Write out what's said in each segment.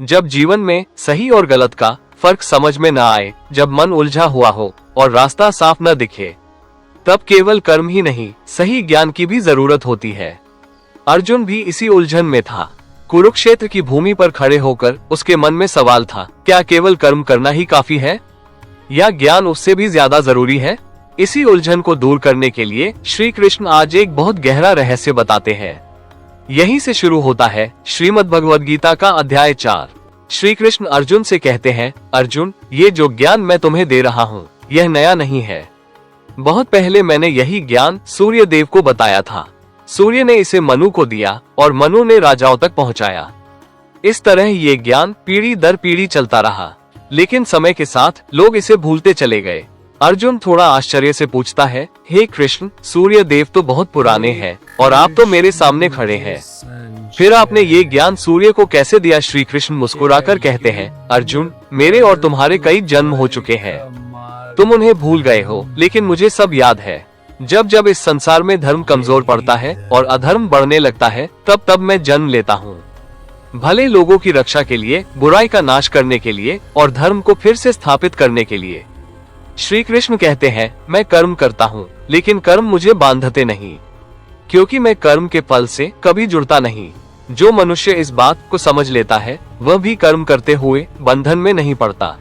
जब जीवन में सही और गलत का फर्क समझ में न आए, जब मन उलझा हुआ हो और रास्ता साफ न दिखे, तब केवल कर्म ही नहीं, सही ज्ञान की भी जरूरत होती है। अर्जुन भी इसी उलझन में था। कुरुक्षेत्र की भूमि पर खड़े होकर उसके मन में सवाल था, क्या केवल कर्म करना ही काफी है या ज्ञान उससे भी ज्यादा जरूरी है? इसी उलझन को दूर करने के लिए श्री कृष्ण आज एक बहुत गहरा रहस्य बताते हैं। यहीं से शुरू होता है श्रीमद् भगवद गीता का अध्याय 4। श्री कृष्ण अर्जुन से कहते हैं, अर्जुन, ये जो ज्ञान मैं तुम्हें दे रहा हूँ, यह नया नहीं है। बहुत पहले मैंने यही ज्ञान सूर्य देव को बताया था। सूर्य ने इसे मनु को दिया और मनु ने राजाओं तक पहुँचाया। इस तरह ये ज्ञान पीढ़ी दर पीढ़ी चलता रहा, लेकिन समय के साथ लोग इसे भूलते चले गए। अर्जुन थोड़ा आश्चर्य से पूछता है, हे कृष्ण, सूर्य देव तो बहुत पुराने हैं और आप तो मेरे सामने खड़े हैं, फिर आपने ये ज्ञान सूर्य को कैसे दिया? श्री कृष्ण मुस्कुराकर कहते हैं, अर्जुन, मेरे और तुम्हारे कई जन्म हो चुके हैं, तुम उन्हें भूल गए हो, लेकिन मुझे सब याद है। जब जब इस संसार में धर्म कमजोर पड़ता है और अधर्म बढ़ने लगता है, तब तब मैं जन्म लेता हूँ, भले लोगों की रक्षा के लिए, बुराई का नाश करने के लिए और धर्म को फिर से स्थापित करने के लिए। श्री कृष्ण कहते हैं, मैं कर्म करता हूँ, लेकिन कर्म मुझे बांधते नहीं, क्योंकि मैं कर्म के फल से कभी जुड़ता नहीं। जो मनुष्य इस बात को समझ लेता है, वह भी कर्म करते हुए बंधन में नहीं पड़ता।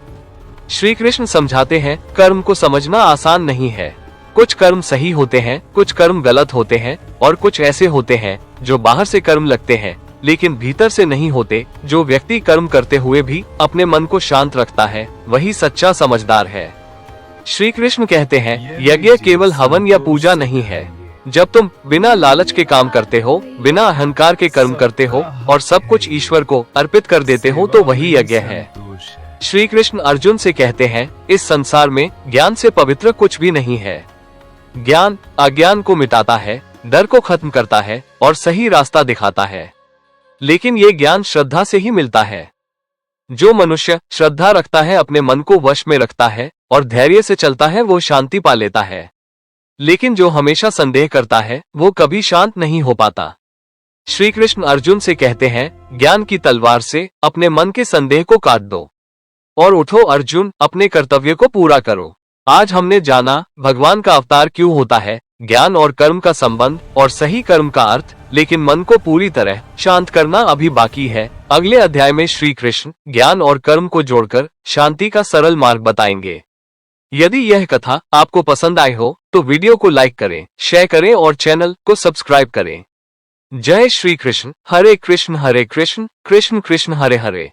श्री कृष्ण समझाते हैं, कर्म को समझना आसान नहीं है। कुछ कर्म सही होते हैं, कुछ कर्म गलत होते हैं और कुछ ऐसे होते हैं जो बाहर से कर्म लगते हैं लेकिन भीतर से नहीं होते। जो व्यक्ति कर्म करते हुए भी अपने मन को शांत रखता है, वही सच्चा समझदार है। श्री कृष्ण कहते हैं, यज्ञ केवल हवन या पूजा नहीं है। जब तुम बिना लालच के काम करते हो, बिना अहंकार के कर्म करते हो और सब कुछ ईश्वर को अर्पित कर देते हो, तो वही यज्ञ है। श्री कृष्ण अर्जुन से कहते हैं, इस संसार में ज्ञान से पवित्र कुछ भी नहीं है। ज्ञान अज्ञान को मिटाता है, डर को खत्म करता है और सही रास्ता दिखाता है, लेकिन ये ज्ञान श्रद्धा से ही मिलता है। जो मनुष्य श्रद्धा रखता है, अपने मन को वश में रखता है और धैर्य से चलता है, वो शांति पा लेता है। लेकिन जो हमेशा संदेह करता है, वो कभी शांत नहीं हो पाता। श्री कृष्ण अर्जुन से कहते हैं, ज्ञान की तलवार से अपने मन के संदेह को काट दो और उठो अर्जुन, अपने कर्तव्य को पूरा करो। आज हमने जाना भगवान का अवतार क्यों होता है, ज्ञान और कर्म का संबंध और सही कर्म का अर्थ, लेकिन मन को पूरी तरह शांत करना अभी बाकी है। अगले अध्याय में श्री कृष्ण ज्ञान और कर्म को जोड़कर शांति का सरल मार्ग बताएंगे। यदि यह कथा आपको पसंद आई हो तो वीडियो को लाइक करें, शेयर करें और चैनल को सब्सक्राइब करें। जय श्री कृष्ण, हरे कृष्ण कृष्ण कृष्ण हरे हरे।